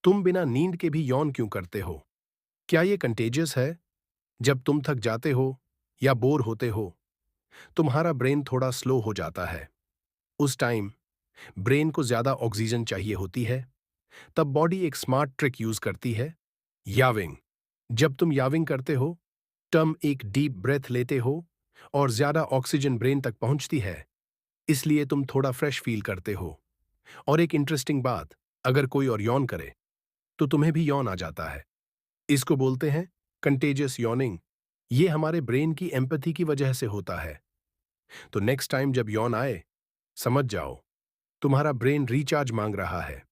तुम बिना नींद के भी यौन क्यों करते हो? क्या ये कंटेजियस है? जब तुम थक जाते हो या बोर होते हो, तुम्हारा ब्रेन थोड़ा स्लो हो जाता है। उस टाइम ब्रेन को ज्यादा ऑक्सीजन चाहिए होती है। तब बॉडी एक स्मार्ट ट्रिक यूज करती है, याविंग। जब तुम याविंग करते हो, टर्म एक डीप ब्रेथ लेते हो और ज्यादा ऑक्सीजन ब्रेन तक पहुंचती है, इसलिए तुम थोड़ा फ्रेश फील करते हो। और एक इंटरेस्टिंग बात, अगर कोई और यौन करे तो तुम्हें भी यौन आ जाता है। इसको बोलते हैं कंटेजियस यॉनिंग। ये हमारे ब्रेन की एम्पैथी की वजह से होता है। तो नेक्स्ट टाइम जब यौन आए, समझ जाओ तुम्हारा ब्रेन रिचार्ज मांग रहा है।